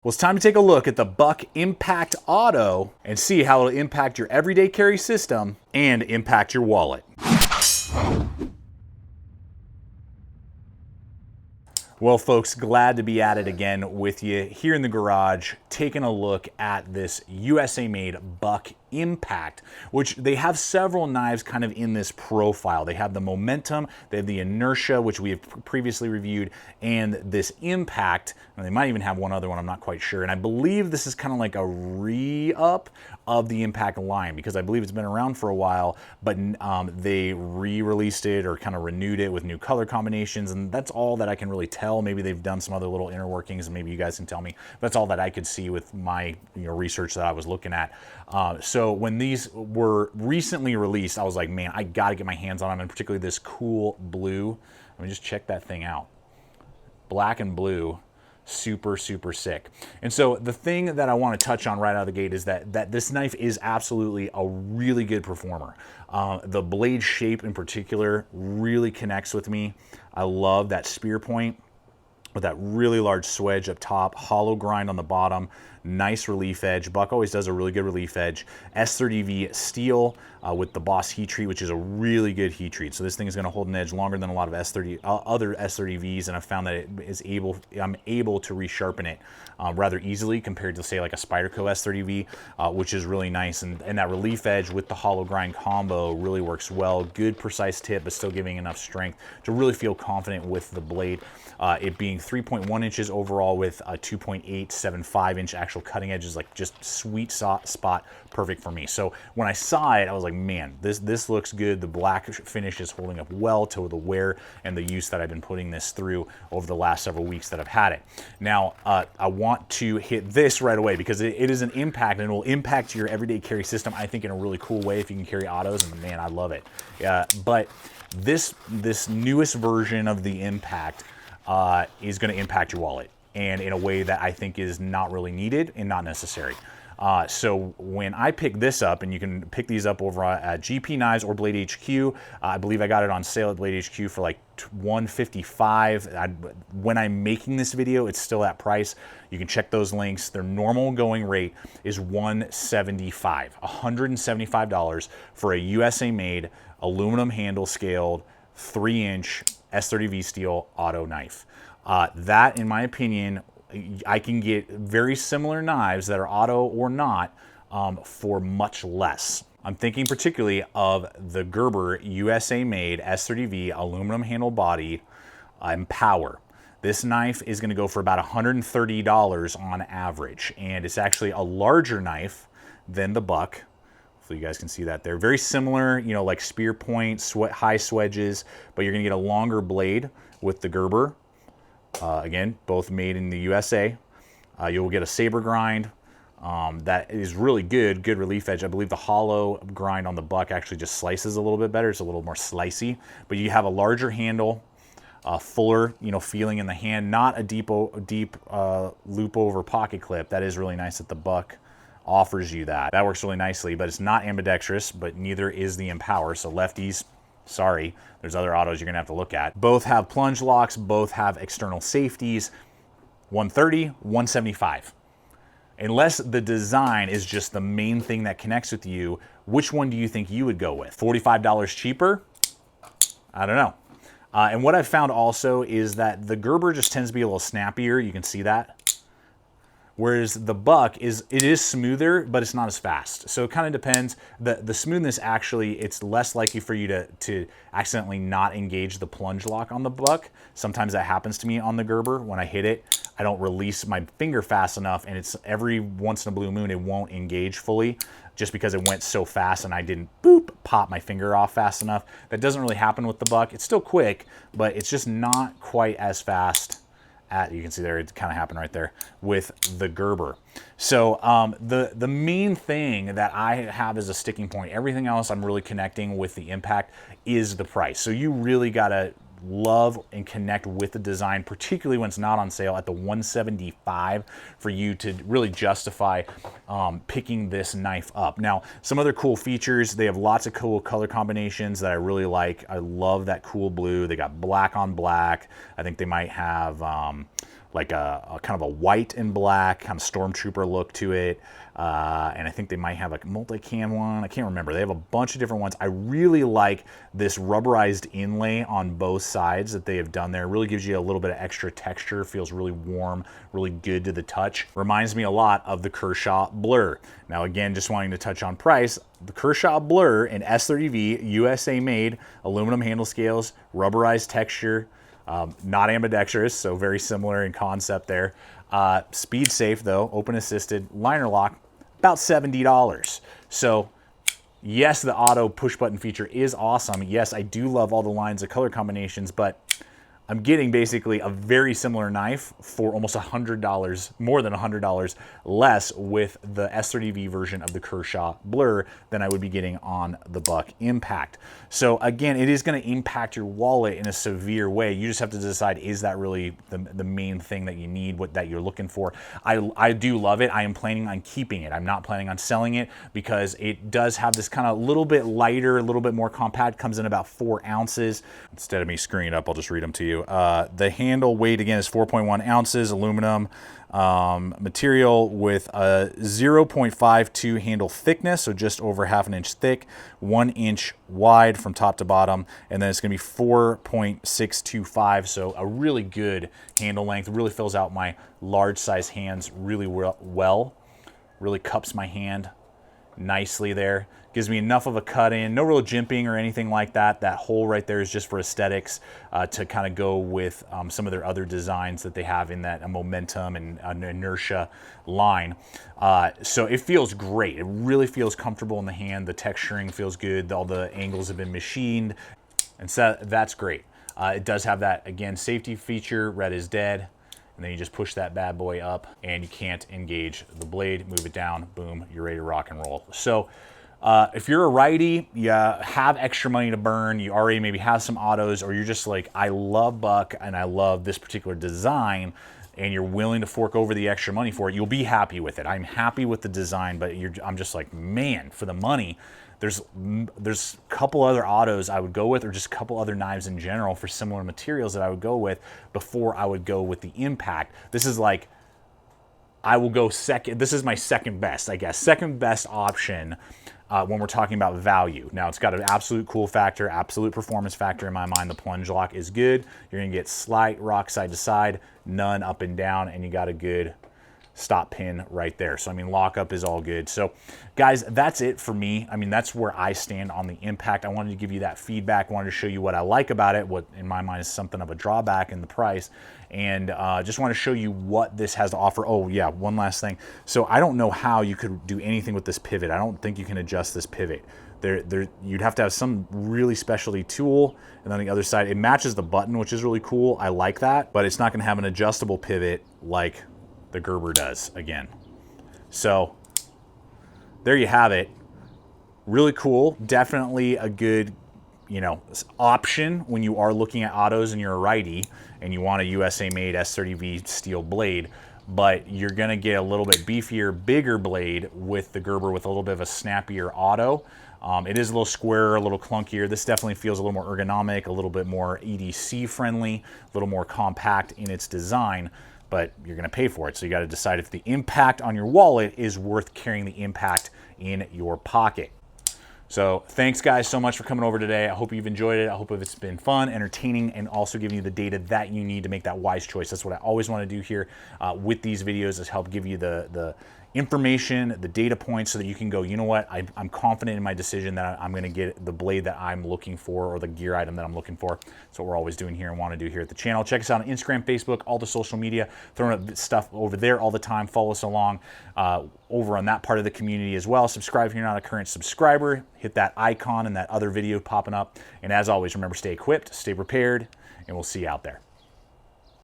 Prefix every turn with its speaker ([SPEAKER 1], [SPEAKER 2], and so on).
[SPEAKER 1] Well, it's time to take a look at the Buck Impact Auto and see how it'll impact your everyday carry system and impact your wallet. Well, folks, glad to be at it again with you here in the garage, taking a look at this USA-made Buck Impact, which they have several knives kind of in this profile. They have the Momentum, they have the Inertia, which we have previously reviewed, and this Impact, and they might even have one other one, I'm not quite sure. And I believe this is kind of like a re-up of the Impact line, because I believe it's been around for a while, but they re-released it or kind of renewed it with new color combinations, and that's all that I can really tell. Maybe they've done some other little inner workings, and maybe you guys can tell me. That's all that I could see with my research that I was looking at. So when these were recently released, I was like, man, I gotta get my hands on them, and particularly this cool blue. Let me just check that thing out. Black and blue. Super, super sick. And so the thing that I want to touch on right out of the gate is that this knife is absolutely a really good performer. The blade shape in particular really connects with me. I love that spear point with that really large swedge up top, hollow grind on the bottom, nice relief edge. Buck always does a really good relief edge. S30V steel with the Boss heat treat, which is a really good heat treat. So this thing is going to hold an edge longer than a lot of other S30Vs, and I've found that I'm able to resharpen it rather easily compared to, say, like a Spyderco S30V, which is really nice. And that relief edge with the hollow grind combo really works well. Good precise tip, but still giving enough strength to really feel confident with the blade. It being 3.1 inches overall with a 2.875 inch actual cutting edge is like just sweet spot, perfect for me. So when I saw it, I was like, man, this looks good. The black finish is holding up well to the wear and the use that I've been putting this through over the last several weeks that I've had it. Now, I want to hit this right away because it is an impact, and it will impact your everyday carry system, I think, in a really cool way if you can carry autos, and man, I love it. But this newest version of the Impact is going to impact your wallet, and in a way that I think is not really needed and not necessary. So when I pick this up, and you can pick these up over at GP Knives or Blade HQ, I believe I got it on sale at Blade HQ for like $155. When I'm making this video, it's still that price. You can check those links. Their normal going rate is $175 for a USA-made, aluminum handle scaled, 3-inch S30V steel auto knife. That, in my opinion, I can get very similar knives that are auto or not for much less. I'm thinking particularly of the Gerber USA-made S30V aluminum handle body Empower. This knife is going to go for about $130 on average, and it's actually a larger knife than the Buck. So you guys can see that there. Very similar, like spear point, high swedges, but you're going to get a longer blade with the Gerber. Again, both made in the USA. You'll get a saber grind that is really good relief edge. I believe the hollow grind on the Buck actually just slices a little bit better. It's a little more slicey, but you have a larger handle, fuller, feeling in the hand, not a deep loop over pocket clip. That is really nice that the Buck offers you that. That works really nicely, but it's not ambidextrous, but neither is the Empower. So lefties, sorry, there's other autos you're gonna have to look at. Both have plunge locks, both have external safeties, 130, 175. Unless the design is just the main thing that connects with you, which one do you think you would go with? $45 cheaper? I don't know. And what I've found also is that the Gerber just tends to be a little snappier. You can see that. Whereas the Buck is smoother, but it's not as fast. So it kind of depends. The smoothness, actually, it's less likely for you to accidentally not engage the plunge lock on the Buck. Sometimes that happens to me on the Gerber. When I hit it, I don't release my finger fast enough, and it's every once in a blue moon it won't engage fully just because it went so fast and I didn't pop my finger off fast enough. That doesn't really happen with the Buck. It's still quick, but it's just not quite as fast. You can see there, it kind of happened right there with the Gerber. So the main thing that I have as a sticking point, everything else I'm really connecting with the Impact, is the price. So you really gotta love and connect with the design, particularly when it's not on sale at the $175, for you to really justify picking this knife up. Now, some other cool features, they have lots of cool color combinations that I really like. I love that cool blue. They got black on black. I think they might have like a kind of a white and black kind of stormtrooper look to it. And I think they might have a multicam one. I can't remember. They have a bunch of different ones. I really like this rubberized inlay on both sides that they have done there. It really gives you a little bit of extra texture. Feels really warm, really good to the touch. Reminds me a lot of the Kershaw Blur. Now again, just wanting to touch on price, the Kershaw Blur in S30V, USA made, aluminum handle scales, rubberized texture, not ambidextrous, so very similar in concept there. Speed safe though, open assisted, liner lock, about $70. So yes, the auto push button feature is awesome. Yes, I do love all the lines of color combinations, but I'm getting basically a very similar knife for almost $100, more than $100 less with the S30V version of the Kershaw Blur than I would be getting on the Buck Impact. So again, it is going to impact your wallet in a severe way. You just have to decide, is that really the main thing that you need, that you're looking for? I do love it. I am planning on keeping it. I'm not planning on selling it because it does have this kind of little bit lighter, a little bit more compact, comes in about 4 ounces. Instead of me screwing it up, I'll just read them to you. The handle weight again is 4.1 ounces, aluminum material with a 0.52 handle thickness, so just over ½ an inch thick, 1 inch wide from top to bottom, and then it's going to be 4.625, so a really good handle length. Really fills out my large size hands really well. Really cups my hand nicely there. Gives me enough of a cut in, no real jimping or anything like that. That hole right there is just for aesthetics to kind of go with some of their other designs that they have in that momentum and inertia line. So it feels great. It really feels comfortable in the hand. The texturing feels good. All the angles have been machined, and so that's great. It does have that, again, safety feature, red is dead. And then you just push that bad boy up and you can't engage the blade, move it down, boom, you're ready to rock and roll. So if you're a righty, you have extra money to burn, you already maybe have some autos, or you're just like, I love Buck and I love this particular design, and you're willing to fork over the extra money for it, you'll be happy with it. I'm happy with the design, but I'm just like, man, for the money, there's a couple other autos I would go with, or just a couple other knives in general for similar materials that I would go with before I would go with the Impact. This is like, I will go second. This is my second best, I guess. Second best option when we're talking about value. Now, it's got an absolute cool factor, absolute performance factor in my mind. The plunge lock is good. You're gonna get slight rock side to side, none up and down, and you got a good stop pin right there. So I mean, lockup is all good. So guys, that's it for me. I mean, that's where I stand on the Impact. I wanted to give you that feedback. I wanted to show you what I like about it, what in my mind is something of a drawback in the price, and just want to show you what this has to offer. Oh yeah, one last thing. So I don't know how you could do anything with this pivot. I don't think you can adjust this pivot. You'd have to have some really specialty tool, and on the other side, it matches the button, which is really cool. I like that, but it's not gonna have an adjustable pivot like the Gerber does again. So there you have it. Really cool. Definitely a good, option when you are looking at autos and you're a righty and you want a USA made S30V steel blade, but you're gonna get a little bit beefier, bigger blade with the Gerber with a little bit of a snappier auto. It is a little squarer, a little clunkier. This definitely feels a little more ergonomic, a little bit more EDC friendly, a little more compact in its design, but you're gonna pay for it. So you gotta decide if the impact on your wallet is worth carrying the impact in your pocket. So thanks guys so much for coming over today. I hope you've enjoyed it. I hope it's been fun, entertaining, and also giving you the data that you need to make that wise choice. That's what I always wanna do here with these videos, is help give you the information, the data points, so that you can go, you know what, I'm confident in my decision that I'm gonna get the blade that I'm looking for, or the gear item that I'm looking for. That's what we're always doing here and want to do here at the channel. Check us out on Instagram, Facebook, all the social media, throwing up stuff over there all the time. Follow us along over on that part of the community as well. Subscribe if you're not a current subscriber. Hit that icon and that other video popping up. And as always, remember, stay equipped, stay prepared, and we'll see you out there.